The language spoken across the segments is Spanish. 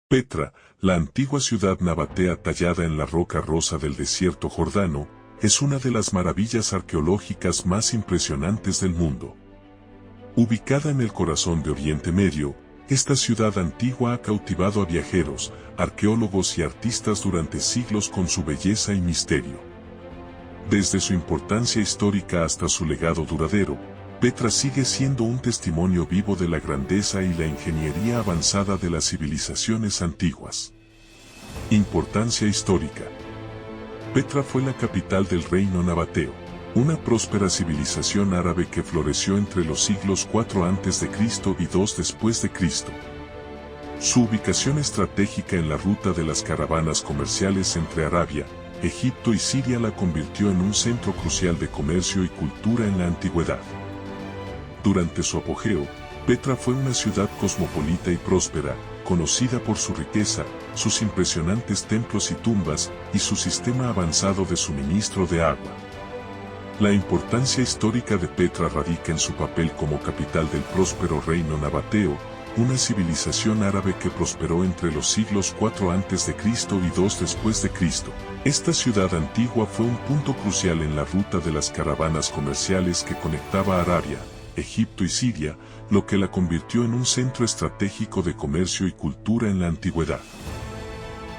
Petra, la antigua ciudad nabatea tallada en la roca rosa del desierto jordano, es una de las maravillas arqueológicas más impresionantes del mundo. Ubicada en el corazón de Oriente Medio, esta ciudad antigua ha cautivado a viajeros, arqueólogos y artistas durante siglos con su belleza y misterio. Desde su importancia histórica hasta su legado duradero, Petra sigue siendo un testimonio vivo de la grandeza y la ingeniería avanzada de las civilizaciones antiguas. Importancia histórica. Petra fue la capital del reino nabateo, una próspera civilización árabe que floreció entre los siglos 4 a.C. y 2 después de Cristo. Su ubicación estratégica en la ruta de las caravanas comerciales entre Arabia, Egipto y Siria la convirtió en un centro crucial de comercio y cultura en la antigüedad. Durante su apogeo, Petra fue una ciudad cosmopolita y próspera, conocida por su riqueza, sus impresionantes templos y tumbas, y su sistema avanzado de suministro de agua. La importancia histórica de Petra radica en su papel como capital del próspero reino nabateo, una civilización árabe que prosperó entre los siglos 4 a.C. y 2 después de Cristo. Esta ciudad antigua fue un punto crucial en la ruta de las caravanas comerciales que conectaba Arabia, Egipto y Siria, lo que la convirtió en un centro estratégico de comercio y cultura en la antigüedad.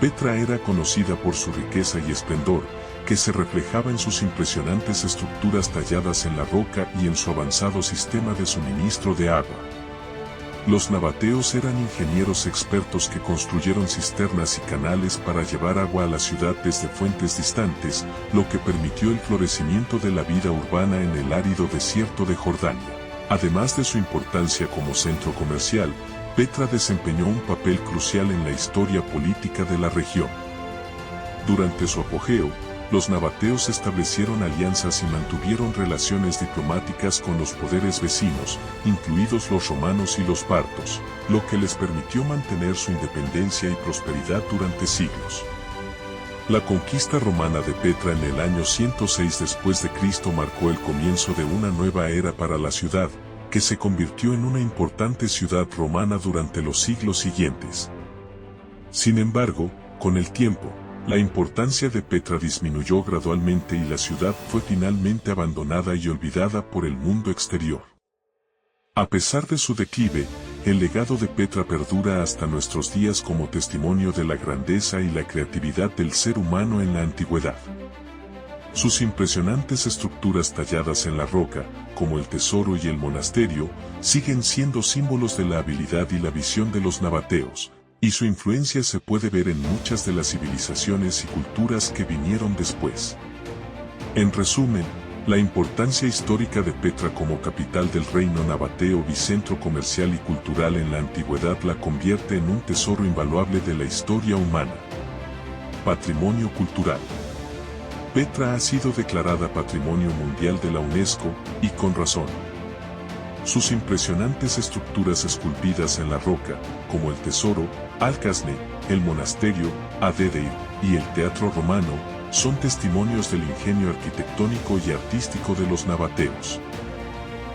Petra era conocida por su riqueza y esplendor, que se reflejaba en sus impresionantes estructuras talladas en la roca y en su avanzado sistema de suministro de agua. Los nabateos eran ingenieros expertos que construyeron cisternas y canales para llevar agua a la ciudad desde fuentes distantes, lo que permitió el florecimiento de la vida urbana en el árido desierto de Jordania. Además de su importancia como centro comercial, Petra desempeñó un papel crucial en la historia política de la región. Durante su apogeo, los nabateos establecieron alianzas y mantuvieron relaciones diplomáticas con los poderes vecinos, incluidos los romanos y los partos, lo que les permitió mantener su independencia y prosperidad durante siglos. La conquista romana de Petra en el año 106 después de Cristo marcó el comienzo de una nueva era para la ciudad, que se convirtió en una importante ciudad romana durante los siglos siguientes. Sin embargo, con el tiempo, la importancia de Petra disminuyó gradualmente y la ciudad fue finalmente abandonada y olvidada por el mundo exterior. A pesar de su declive, el legado de Petra perdura hasta nuestros días como testimonio de la grandeza y la creatividad del ser humano en la antigüedad. Sus impresionantes estructuras talladas en la roca, como el tesoro y el monasterio, siguen siendo símbolos de la habilidad y la visión de los nabateos, y su influencia se puede ver en muchas de las civilizaciones y culturas que vinieron después. En resumen, la importancia histórica de Petra como capital del reino nabateo y centro comercial y cultural en la antigüedad la convierte en un tesoro invaluable de la historia humana. Patrimonio cultural. Petra ha sido declarada Patrimonio Mundial de la UNESCO, y con razón. Sus impresionantes estructuras esculpidas en la roca, como el tesoro, Al-Kazne, el monasterio, Adedeir, y el teatro romano, son testimonios del ingenio arquitectónico y artístico de los nabateos.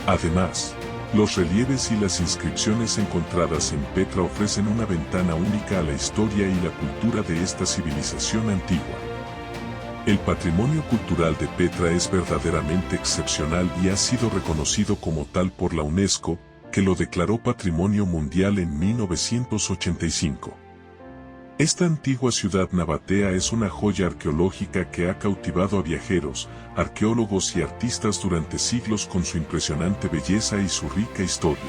Además, los relieves y las inscripciones encontradas en Petra ofrecen una ventana única a la historia y la cultura de esta civilización antigua. El patrimonio cultural de Petra es verdaderamente excepcional y ha sido reconocido como tal por la UNESCO, que lo declaró Patrimonio Mundial en 1985. Esta antigua ciudad nabatea es una joya arqueológica que ha cautivado a viajeros, arqueólogos y artistas durante siglos con su impresionante belleza y su rica historia.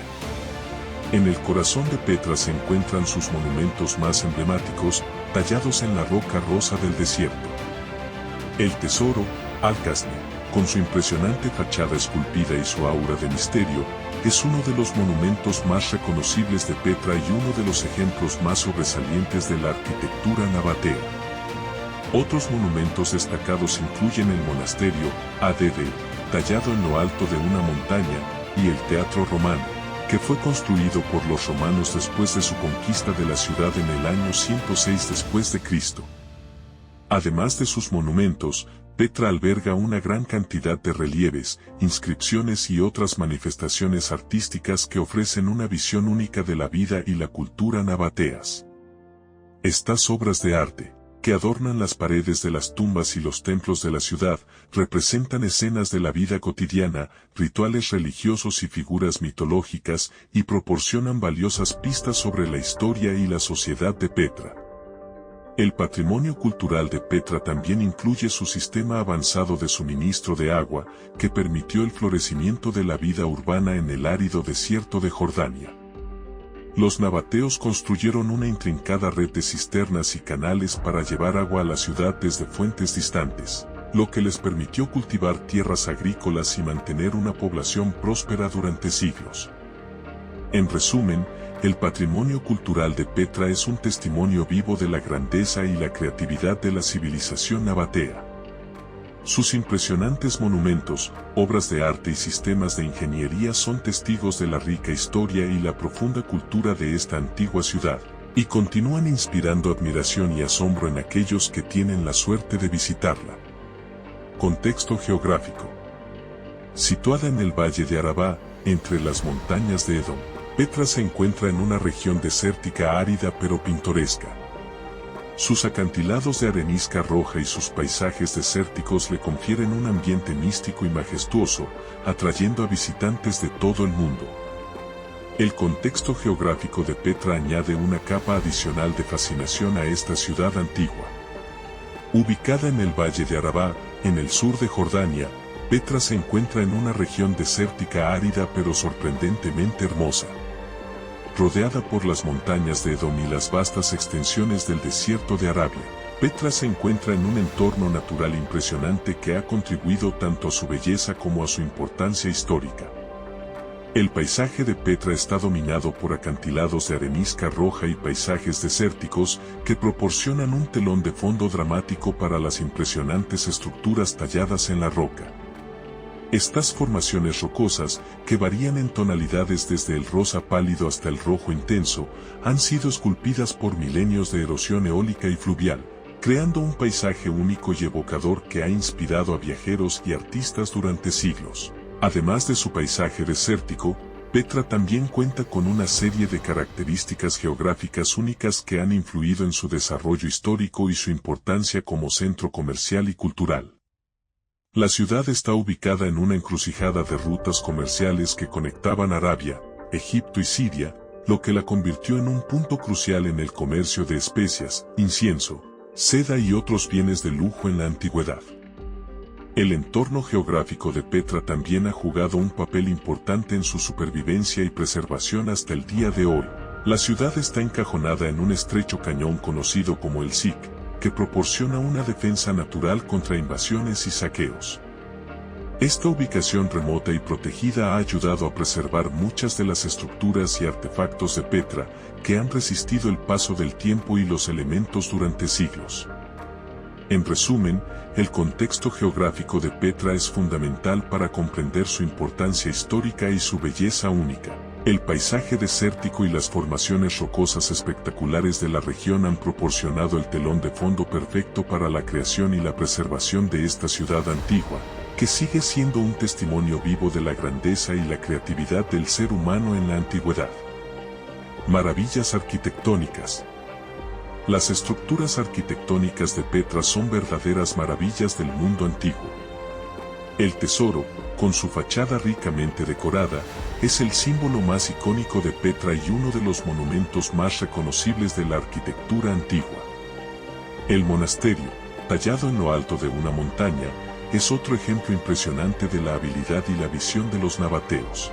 En el corazón de Petra se encuentran sus monumentos más emblemáticos, tallados en la roca rosa del desierto. El tesoro, Al-Kazne, con su impresionante fachada esculpida y su aura de misterio, es uno de los monumentos más reconocibles de Petra y uno de los ejemplos más sobresalientes de la arquitectura nabatea. Otros monumentos destacados incluyen el monasterio, Adedeir, tallado en lo alto de una montaña, y el teatro romano, que fue construido por los romanos después de su conquista de la ciudad en el año 106 después de Cristo. Además de sus monumentos, Petra alberga una gran cantidad de relieves, inscripciones y otras manifestaciones artísticas que ofrecen una visión única de la vida y la cultura nabateas. Estas obras de arte, que adornan las paredes de las tumbas y los templos de la ciudad, representan escenas de la vida cotidiana, rituales religiosos y figuras mitológicas, y proporcionan valiosas pistas sobre la historia y la sociedad de Petra. El patrimonio cultural de Petra también incluye su sistema avanzado de suministro de agua, que permitió el florecimiento de la vida urbana en el árido desierto de Jordania. Los nabateos construyeron una intrincada red de cisternas y canales para llevar agua a la ciudad desde fuentes distantes, lo que les permitió cultivar tierras agrícolas y mantener una población próspera durante siglos. En resumen, el patrimonio cultural de Petra es un testimonio vivo de la grandeza y la creatividad de la civilización nabatea. Sus impresionantes monumentos, obras de arte y sistemas de ingeniería son testigos de la rica historia y la profunda cultura de esta antigua ciudad, y continúan inspirando admiración y asombro en aquellos que tienen la suerte de visitarla. Contexto geográfico. Situada en el valle de Arabá, entre las montañas de Edom, Petra se encuentra en una región desértica árida pero pintoresca. Sus acantilados de arenisca roja y sus paisajes desérticos le confieren un ambiente místico y majestuoso, atrayendo a visitantes de todo el mundo. El contexto geográfico de Petra añade una capa adicional de fascinación a esta ciudad antigua. Ubicada en el valle de Arabá, en el sur de Jordania, Petra se encuentra en una región desértica árida pero sorprendentemente hermosa. Rodeada por las montañas de Edom y las vastas extensiones del desierto de Arabia, Petra se encuentra en un entorno natural impresionante que ha contribuido tanto a su belleza como a su importancia histórica. El paisaje de Petra está dominado por acantilados de arenisca roja y paisajes desérticos que proporcionan un telón de fondo dramático para las impresionantes estructuras talladas en la roca. Estas formaciones rocosas, que varían en tonalidades desde el rosa pálido hasta el rojo intenso, han sido esculpidas por milenios de erosión eólica y fluvial, creando un paisaje único y evocador que ha inspirado a viajeros y artistas durante siglos. Además de su paisaje desértico, Petra también cuenta con una serie de características geográficas únicas que han influido en su desarrollo histórico y su importancia como centro comercial y cultural. La ciudad está ubicada en una encrucijada de rutas comerciales que conectaban Arabia, Egipto y Siria, lo que la convirtió en un punto crucial en el comercio de especias, incienso, seda y otros bienes de lujo en la antigüedad. El entorno geográfico de Petra también ha jugado un papel importante en su supervivencia y preservación hasta el día de hoy. La ciudad está encajonada en un estrecho cañón conocido como el Sik, que proporciona una defensa natural contra invasiones y saqueos. Esta ubicación remota y protegida ha ayudado a preservar muchas de las estructuras y artefactos de Petra, que han resistido el paso del tiempo y los elementos durante siglos. En resumen, el contexto geográfico de Petra es fundamental para comprender su importancia histórica y su belleza única. El paisaje desértico y las formaciones rocosas espectaculares de la región han proporcionado el telón de fondo perfecto para la creación y la preservación de esta ciudad antigua, que sigue siendo un testimonio vivo de la grandeza y la creatividad del ser humano en la antigüedad. Maravillas arquitectónicas. Las estructuras arquitectónicas de Petra son verdaderas maravillas del mundo antiguo. El tesoro, con su fachada ricamente decorada, es el símbolo más icónico de Petra y uno de los monumentos más reconocibles de la arquitectura antigua. El monasterio, tallado en lo alto de una montaña, es otro ejemplo impresionante de la habilidad y la visión de los nabateos.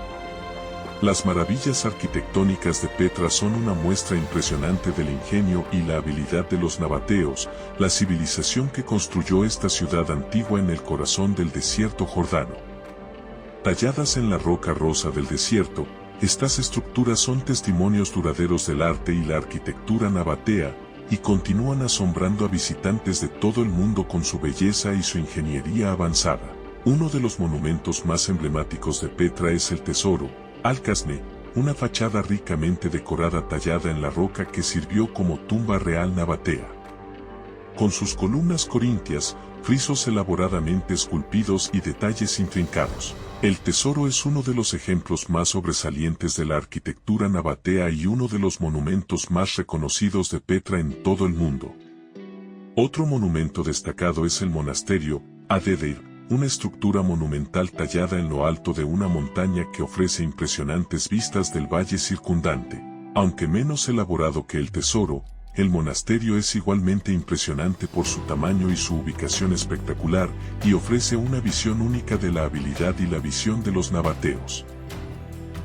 Las maravillas arquitectónicas de Petra son una muestra impresionante del ingenio y la habilidad de los nabateos, la civilización que construyó esta ciudad antigua en el corazón del desierto jordano. Talladas en la roca rosa del desierto, estas estructuras son testimonios duraderos del arte y la arquitectura nabatea, y continúan asombrando a visitantes de todo el mundo con su belleza y su ingeniería avanzada. Uno de los monumentos más emblemáticos de Petra es el Tesoro, Al-Kasne, una fachada ricamente decorada tallada en la roca que sirvió como tumba real nabatea. Con sus columnas corintias, frisos elaboradamente esculpidos y detalles intrincados. El tesoro es uno de los ejemplos más sobresalientes de la arquitectura nabatea y uno de los monumentos más reconocidos de Petra en todo el mundo. Otro monumento destacado es el monasterio Adedir, una estructura monumental tallada en lo alto de una montaña que ofrece impresionantes vistas del valle circundante. Aunque menos elaborado que el tesoro, el monasterio es igualmente impresionante por su tamaño y su ubicación espectacular, y ofrece una visión única de la habilidad y la visión de los nabateos.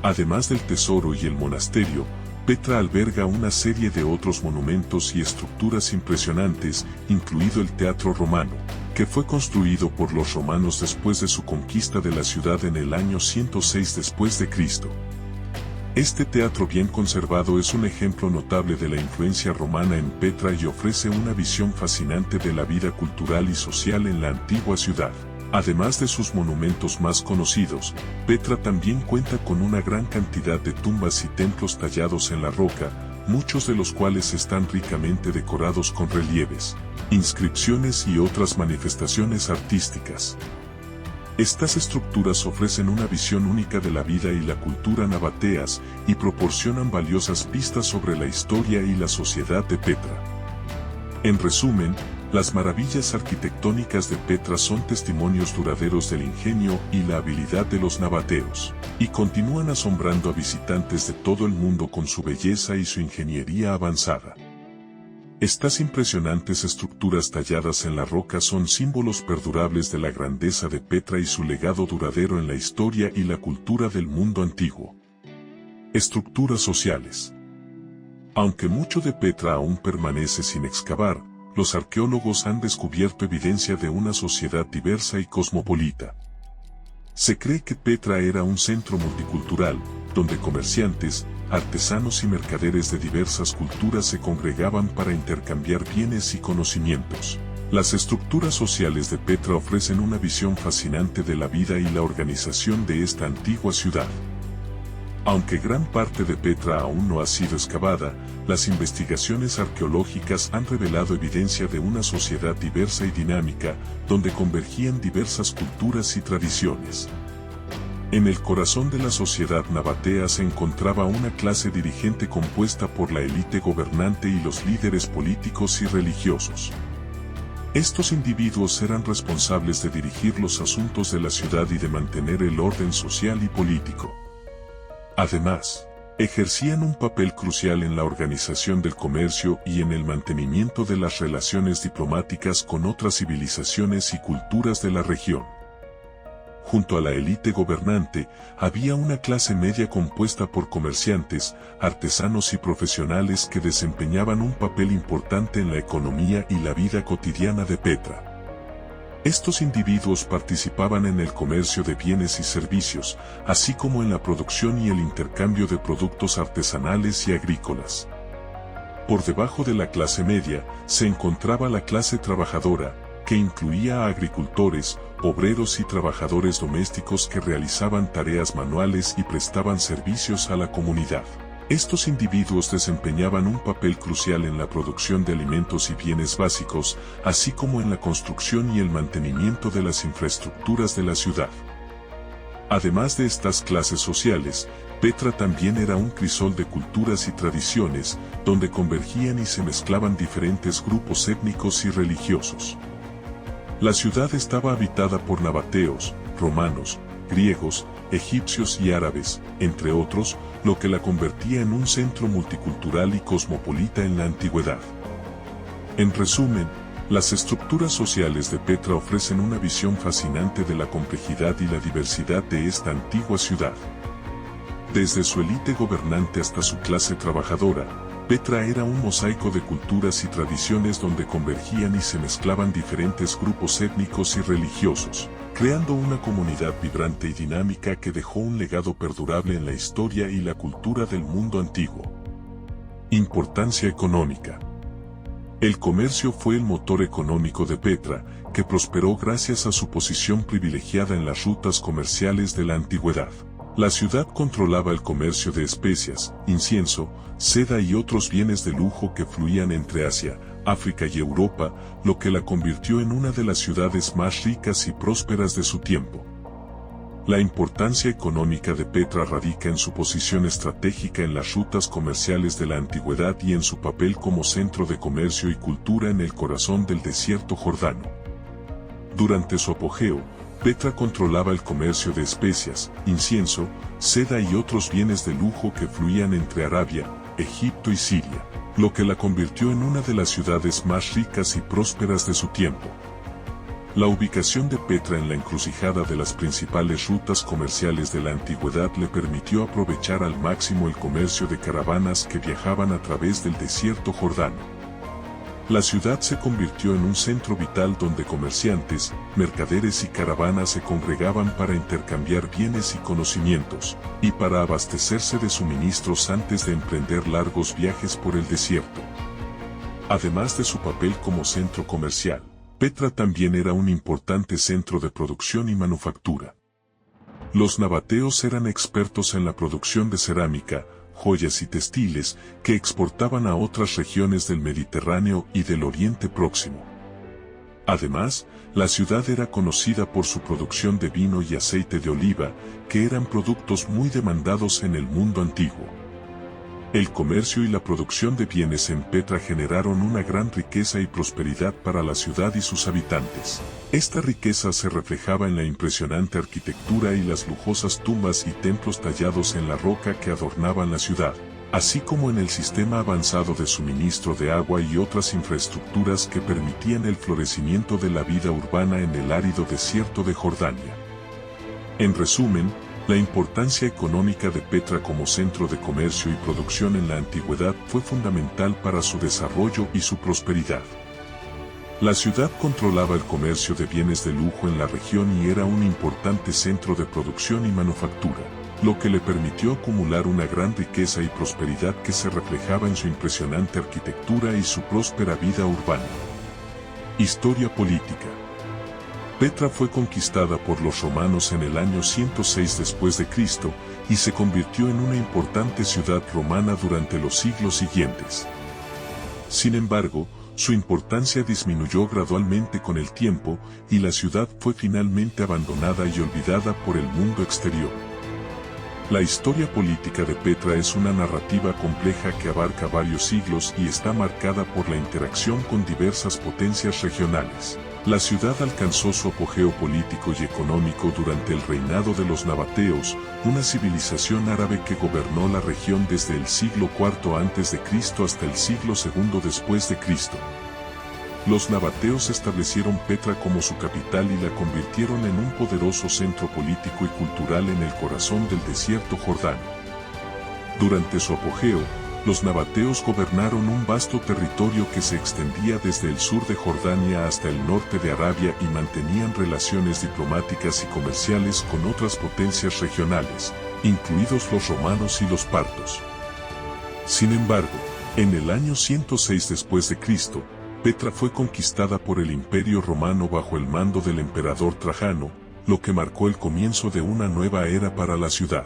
Además del tesoro y el monasterio, Petra alberga una serie de otros monumentos y estructuras impresionantes, incluido el Teatro Romano, que fue construido por los romanos después de su conquista de la ciudad en el año 106 después de Cristo. Este teatro bien conservado es un ejemplo notable de la influencia romana en Petra y ofrece una visión fascinante de la vida cultural y social en la antigua ciudad. Además de sus monumentos más conocidos, Petra también cuenta con una gran cantidad de tumbas y templos tallados en la roca, muchos de los cuales están ricamente decorados con relieves, inscripciones y otras manifestaciones artísticas. Estas estructuras ofrecen una visión única de la vida y la cultura nabateas y proporcionan valiosas pistas sobre la historia y la sociedad de Petra. En resumen, las maravillas arquitectónicas de Petra son testimonios duraderos del ingenio y la habilidad de los nabateos, y continúan asombrando a visitantes de todo el mundo con su belleza y su ingeniería avanzada. Estas impresionantes estructuras talladas en la roca son símbolos perdurables de la grandeza de Petra y su legado duradero en la historia y la cultura del mundo antiguo. Estructuras sociales. Aunque mucho de Petra aún permanece sin excavar, los arqueólogos han descubierto evidencia de una sociedad diversa y cosmopolita. Se cree que Petra era un centro multicultural, donde comerciantes, artesanos y mercaderes de diversas culturas se congregaban para intercambiar bienes y conocimientos. Las estructuras sociales de Petra ofrecen una visión fascinante de la vida y la organización de esta antigua ciudad. Aunque gran parte de Petra aún no ha sido excavada, las investigaciones arqueológicas han revelado evidencia de una sociedad diversa y dinámica, donde convergían diversas culturas y tradiciones. En el corazón de la sociedad nabatea se encontraba una clase dirigente compuesta por la élite gobernante y los líderes políticos y religiosos. Estos individuos eran responsables de dirigir los asuntos de la ciudad y de mantener el orden social y político. Además, ejercían un papel crucial en la organización del comercio y en el mantenimiento de las relaciones diplomáticas con otras civilizaciones y culturas de la región. Junto a la élite gobernante, había una clase media compuesta por comerciantes, artesanos y profesionales que desempeñaban un papel importante en la economía y la vida cotidiana de Petra. Estos individuos participaban en el comercio de bienes y servicios, así como en la producción y el intercambio de productos artesanales y agrícolas. Por debajo de la clase media, se encontraba la clase trabajadora, que incluía a agricultores, obreros y trabajadores domésticos que realizaban tareas manuales y prestaban servicios a la comunidad. Estos individuos desempeñaban un papel crucial en la producción de alimentos y bienes básicos, así como en la construcción y el mantenimiento de las infraestructuras de la ciudad. Además de estas clases sociales, Petra también era un crisol de culturas y tradiciones, donde convergían y se mezclaban diferentes grupos étnicos y religiosos. La ciudad estaba habitada por nabateos, romanos, griegos, egipcios y árabes, entre otros, lo que la convertía en un centro multicultural y cosmopolita en la antigüedad. En resumen, las estructuras sociales de Petra ofrecen una visión fascinante de la complejidad y la diversidad de esta antigua ciudad. Desde su élite gobernante hasta su clase trabajadora, Petra era un mosaico de culturas y tradiciones donde convergían y se mezclaban diferentes grupos étnicos y religiosos, creando una comunidad vibrante y dinámica que dejó un legado perdurable en la historia y la cultura del mundo antiguo. Importancia económica. El comercio fue el motor económico de Petra, que prosperó gracias a su posición privilegiada en las rutas comerciales de la antigüedad. La ciudad controlaba el comercio de especias, incienso, seda y otros bienes de lujo que fluían entre Asia, África y Europa, lo que la convirtió en una de las ciudades más ricas y prósperas de su tiempo. La importancia económica de Petra radica en su posición estratégica en las rutas comerciales de la antigüedad y en su papel como centro de comercio y cultura en el corazón del desierto jordano. Durante su apogeo, Petra controlaba el comercio de especias, incienso, seda y otros bienes de lujo que fluían entre Arabia, Egipto y Siria, lo que la convirtió en una de las ciudades más ricas y prósperas de su tiempo. La ubicación de Petra en la encrucijada de las principales rutas comerciales de la antigüedad le permitió aprovechar al máximo el comercio de caravanas que viajaban a través del desierto jordano. La ciudad se convirtió en un centro vital donde comerciantes, mercaderes y caravanas se congregaban para intercambiar bienes y conocimientos, y para abastecerse de suministros antes de emprender largos viajes por el desierto. Además de su papel como centro comercial, Petra también era un importante centro de producción y manufactura. Los nabateos eran expertos en la producción de cerámica, joyas y textiles que exportaban a otras regiones del Mediterráneo y del Oriente Próximo. Además, la ciudad era conocida por su producción de vino y aceite de oliva, que eran productos muy demandados en el mundo antiguo. El comercio y la producción de bienes en Petra generaron una gran riqueza y prosperidad para la ciudad y sus habitantes. Esta riqueza se reflejaba en la impresionante arquitectura y las lujosas tumbas y templos tallados en la roca que adornaban la ciudad, así como en el sistema avanzado de suministro de agua y otras infraestructuras que permitían el florecimiento de la vida urbana en el árido desierto de Jordania. En resumen, la importancia económica de Petra como centro de comercio y producción en la antigüedad fue fundamental para su desarrollo y su prosperidad. La ciudad controlaba el comercio de bienes de lujo en la región y era un importante centro de producción y manufactura, lo que le permitió acumular una gran riqueza y prosperidad que se reflejaba en su impresionante arquitectura y su próspera vida urbana. Historia política. Petra fue conquistada por los romanos en el año 106 después de Cristo y se convirtió en una importante ciudad romana durante los siglos siguientes. Sin embargo, su importancia disminuyó gradualmente con el tiempo y la ciudad fue finalmente abandonada y olvidada por el mundo exterior. La historia política de Petra es una narrativa compleja que abarca varios siglos y está marcada por la interacción con diversas potencias regionales. La ciudad alcanzó su apogeo político y económico durante el reinado de los nabateos, una civilización árabe que gobernó la región desde el siglo IV a.C. hasta el siglo II después de Cristo. Los nabateos establecieron Petra como su capital y la convirtieron en un poderoso centro político y cultural en el corazón del desierto jordano. Durante su apogeo, los nabateos gobernaron un vasto territorio que se extendía desde el sur de Jordania hasta el norte de Arabia y mantenían relaciones diplomáticas y comerciales con otras potencias regionales, incluidos los romanos y los partos. Sin embargo, en el año 106 después de Cristo, Petra fue conquistada por el Imperio Romano bajo el mando del emperador Trajano, lo que marcó el comienzo de una nueva era para la ciudad.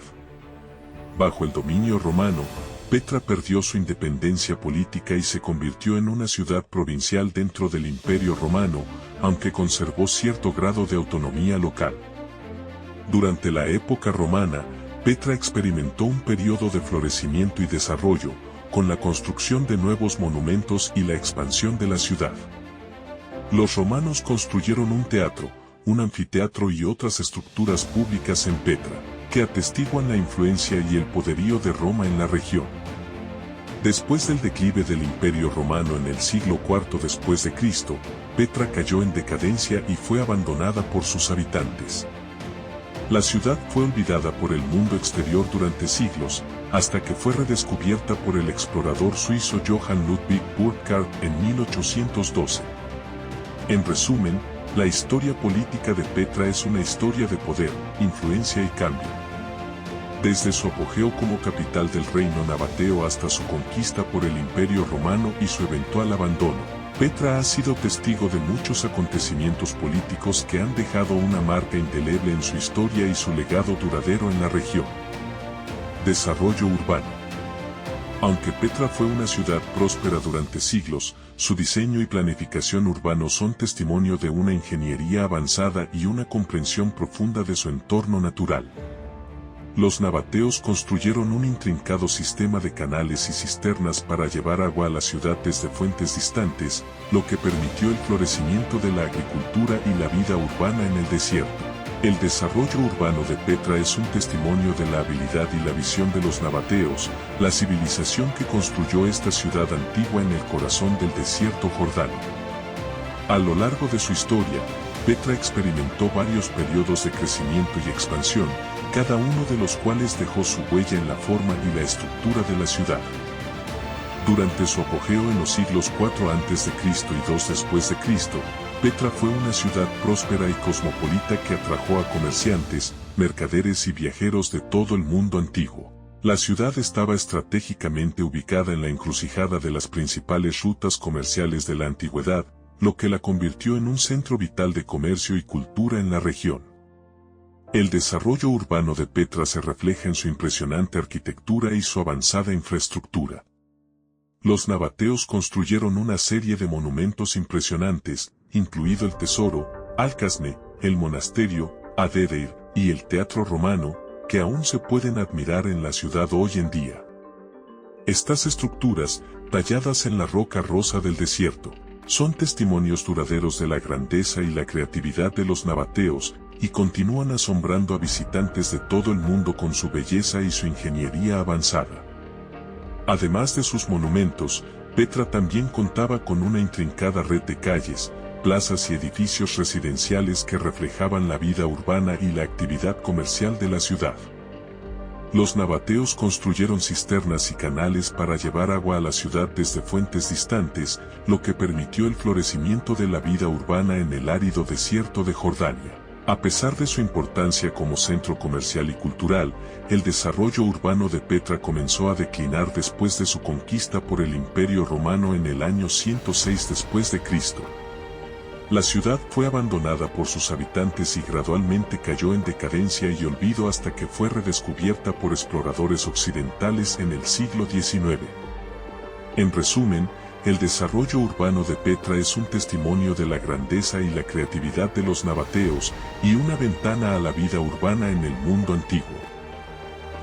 Bajo el dominio romano, Petra perdió su independencia política y se convirtió en una ciudad provincial dentro del Imperio Romano, aunque conservó cierto grado de autonomía local. Durante la época romana, Petra experimentó un periodo de florecimiento y desarrollo, con la construcción de nuevos monumentos y la expansión de la ciudad. Los romanos construyeron un teatro, un anfiteatro y otras estructuras públicas en Petra, que atestiguan la influencia y el poderío de Roma en la región. Después del declive del Imperio Romano en el siglo IV después de Cristo, Petra cayó en decadencia y fue abandonada por sus habitantes. La ciudad fue olvidada por el mundo exterior durante siglos, hasta que fue redescubierta por el explorador suizo Johann Ludwig Burckhardt en 1812. En resumen, la historia política de Petra es una historia de poder, influencia y cambio. Desde su apogeo como capital del reino nabateo hasta su conquista por el Imperio Romano y su eventual abandono, Petra ha sido testigo de muchos acontecimientos políticos que han dejado una marca indeleble en su historia y su legado duradero en la región. Desarrollo urbano. Aunque Petra fue una ciudad próspera durante siglos, su diseño y planificación urbano son testimonio de una ingeniería avanzada y una comprensión profunda de su entorno natural. Los nabateos construyeron un intrincado sistema de canales y cisternas para llevar agua a la ciudad desde fuentes distantes, lo que permitió el florecimiento de la agricultura y la vida urbana en el desierto. El desarrollo urbano de Petra es un testimonio de la habilidad y la visión de los nabateos, la civilización que construyó esta ciudad antigua en el corazón del desierto jordano. A lo largo de su historia, Petra experimentó varios periodos de crecimiento y expansión, cada uno de los cuales dejó su huella en la forma y la estructura de la ciudad. Durante su apogeo en los siglos 4 a.C. y 2 después de Cristo, Petra fue una ciudad próspera y cosmopolita que atrajo a comerciantes, mercaderes y viajeros de todo el mundo antiguo. La ciudad estaba estratégicamente ubicada en la encrucijada de las principales rutas comerciales de la antigüedad, lo que la convirtió en un centro vital de comercio y cultura en la región. El desarrollo urbano de Petra se refleja en su impresionante arquitectura y su avanzada infraestructura. Los nabateos construyeron una serie de monumentos impresionantes, incluido el tesoro, Alcasne, el monasterio, Adedeir, y el teatro romano, que aún se pueden admirar en la ciudad hoy en día. Estas estructuras, talladas en la roca rosa del desierto, son testimonios duraderos de la grandeza y la creatividad de los nabateos, y continúan asombrando a visitantes de todo el mundo con su belleza y su ingeniería avanzada. Además de sus monumentos, Petra también contaba con una intrincada red de calles, plazas y edificios residenciales que reflejaban la vida urbana y la actividad comercial de la ciudad. Los nabateos construyeron cisternas y canales para llevar agua a la ciudad desde fuentes distantes, lo que permitió el florecimiento de la vida urbana en el árido desierto de Jordania. A pesar de su importancia como centro comercial y cultural, el desarrollo urbano de Petra comenzó a declinar después de su conquista por el Imperio Romano en el año 106 después de Cristo. La ciudad fue abandonada por sus habitantes y gradualmente cayó en decadencia y olvido hasta que fue redescubierta por exploradores occidentales en el siglo XIX. En resumen, el desarrollo urbano de Petra es un testimonio de la grandeza y la creatividad de los nabateos, y una ventana a la vida urbana en el mundo antiguo.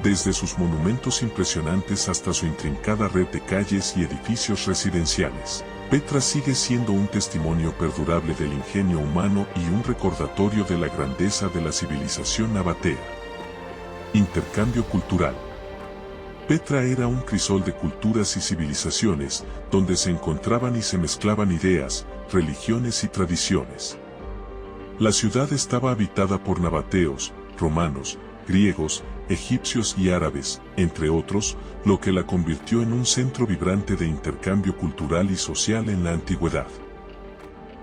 Desde sus monumentos impresionantes hasta su intrincada red de calles y edificios residenciales, Petra sigue siendo un testimonio perdurable del ingenio humano y un recordatorio de la grandeza de la civilización nabatea. Intercambio cultural. Petra era un crisol de culturas y civilizaciones, donde se encontraban y se mezclaban ideas, religiones y tradiciones. La ciudad estaba habitada por nabateos, romanos, griegos, egipcios y árabes, entre otros, lo que la convirtió en un centro vibrante de intercambio cultural y social en la antigüedad.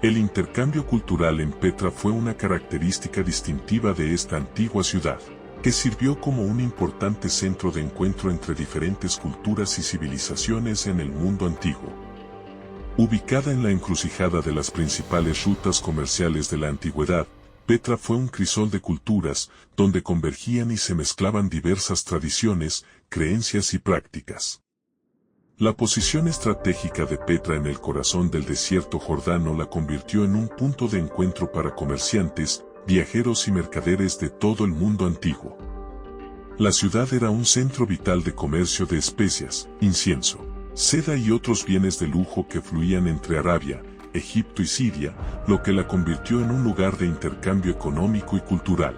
El intercambio cultural en Petra fue una característica distintiva de esta antigua ciudad, que sirvió como un importante centro de encuentro entre diferentes culturas y civilizaciones en el mundo antiguo. Ubicada en la encrucijada de las principales rutas comerciales de la antigüedad, Petra fue un crisol de culturas, donde convergían y se mezclaban diversas tradiciones, creencias y prácticas. La posición estratégica de Petra en el corazón del desierto jordano la convirtió en un punto de encuentro para comerciantes, viajeros y mercaderes de todo el mundo antiguo. La ciudad era un centro vital de comercio de especias, incienso, seda y otros bienes de lujo que fluían entre Arabia, Egipto y Siria, lo que la convirtió en un lugar de intercambio económico y cultural.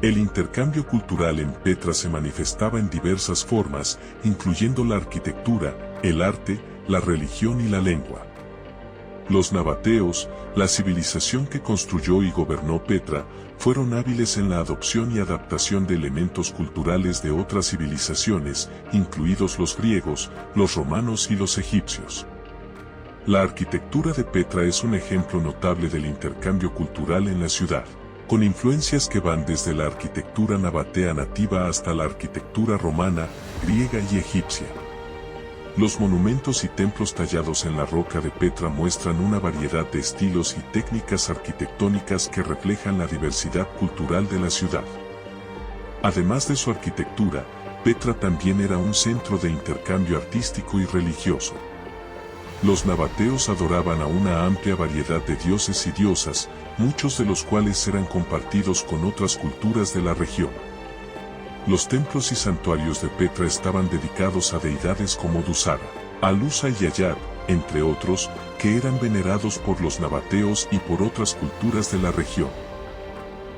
El intercambio cultural en Petra se manifestaba en diversas formas, incluyendo la arquitectura, el arte, la religión y la lengua. Los nabateos, la civilización que construyó y gobernó Petra, fueron hábiles en la adopción y adaptación de elementos culturales de otras civilizaciones, incluidos los griegos, los romanos y los egipcios. La arquitectura de Petra es un ejemplo notable del intercambio cultural en la ciudad, con influencias que van desde la arquitectura nabatea nativa hasta la arquitectura romana, griega y egipcia. Los monumentos y templos tallados en la roca de Petra muestran una variedad de estilos y técnicas arquitectónicas que reflejan la diversidad cultural de la ciudad. Además de su arquitectura, Petra también era un centro de intercambio artístico y religioso. Los nabateos adoraban a una amplia variedad de dioses y diosas, muchos de los cuales eran compartidos con otras culturas de la región. Los templos y santuarios de Petra estaban dedicados a deidades como Dusara, Alusa y Ayat, entre otros, que eran venerados por los nabateos y por otras culturas de la región.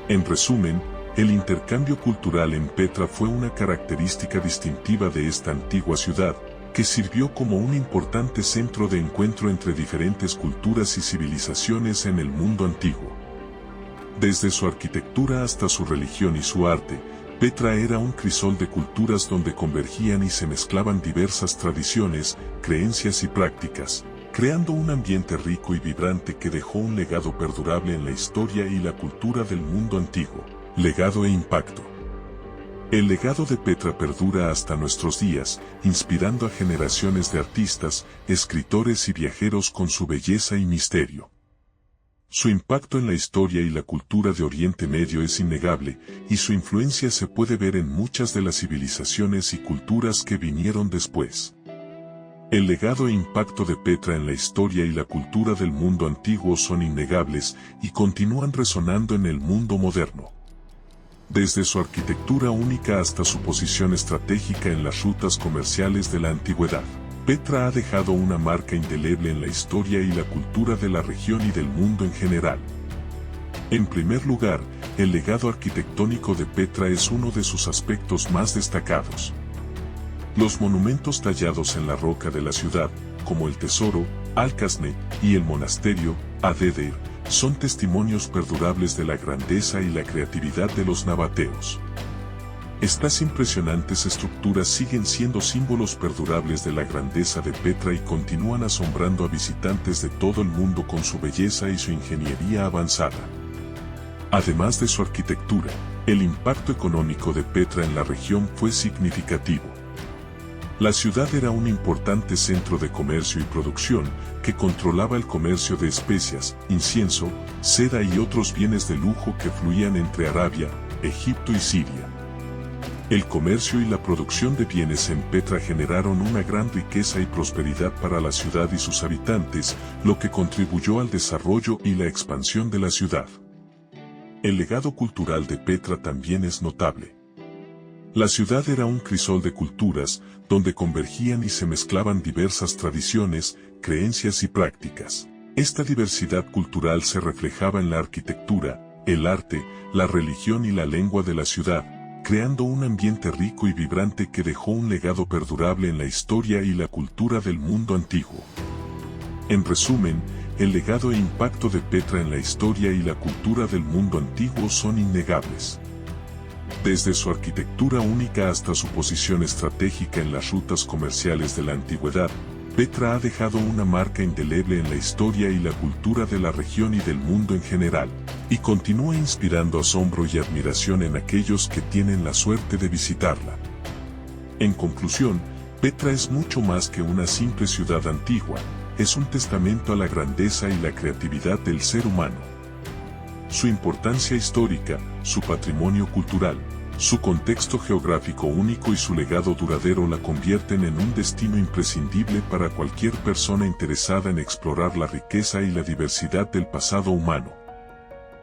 En resumen, el intercambio cultural en Petra fue una característica distintiva de esta antigua ciudad, que sirvió como un importante centro de encuentro entre diferentes culturas y civilizaciones en el mundo antiguo. Desde su arquitectura hasta su religión y su arte, Petra era un crisol de culturas donde convergían y se mezclaban diversas tradiciones, creencias y prácticas, creando un ambiente rico y vibrante que dejó un legado perdurable en la historia y la cultura del mundo antiguo. Legado e impacto. El legado de Petra perdura hasta nuestros días, inspirando a generaciones de artistas, escritores y viajeros con su belleza y misterio. Su impacto en la historia y la cultura de Oriente Medio es innegable, y su influencia se puede ver en muchas de las civilizaciones y culturas que vinieron después. El legado e impacto de Petra en la historia y la cultura del mundo antiguo son innegables y continúan resonando en el mundo moderno. Desde su arquitectura única hasta su posición estratégica en las rutas comerciales de la antigüedad, Petra ha dejado una marca indeleble en la historia y la cultura de la región y del mundo en general. En primer lugar, el legado arquitectónico de Petra es uno de sus aspectos más destacados. Los monumentos tallados en la roca de la ciudad, como el Tesoro, Alcasne, y el monasterio, Adedir, son testimonios perdurables de la grandeza y la creatividad de los nabateos. Estas impresionantes estructuras siguen siendo símbolos perdurables de la grandeza de Petra y continúan asombrando a visitantes de todo el mundo con su belleza y su ingeniería avanzada. Además de su arquitectura, el impacto económico de Petra en la región fue significativo. La ciudad era un importante centro de comercio y producción, que controlaba el comercio de especias, incienso, seda y otros bienes de lujo que fluían entre Arabia, Egipto y Siria. El comercio y la producción de bienes en Petra generaron una gran riqueza y prosperidad para la ciudad y sus habitantes, lo que contribuyó al desarrollo y la expansión de la ciudad. El legado cultural de Petra también es notable. La ciudad era un crisol de culturas, donde convergían y se mezclaban diversas tradiciones, creencias y prácticas. Esta diversidad cultural se reflejaba en la arquitectura, el arte, la religión y la lengua de la ciudad, creando un ambiente rico y vibrante que dejó un legado perdurable en la historia y la cultura del mundo antiguo. En resumen, el legado e impacto de Petra en la historia y la cultura del mundo antiguo son innegables. Desde su arquitectura única hasta su posición estratégica en las rutas comerciales de la antigüedad, Petra ha dejado una marca indeleble en la historia y la cultura de la región y del mundo en general, y continúa inspirando asombro y admiración en aquellos que tienen la suerte de visitarla. En conclusión, Petra es mucho más que una simple ciudad antigua, es un testamento a la grandeza y la creatividad del ser humano. Su importancia histórica, su patrimonio cultural, su contexto geográfico único y su legado duradero la convierten en un destino imprescindible para cualquier persona interesada en explorar la riqueza y la diversidad del pasado humano.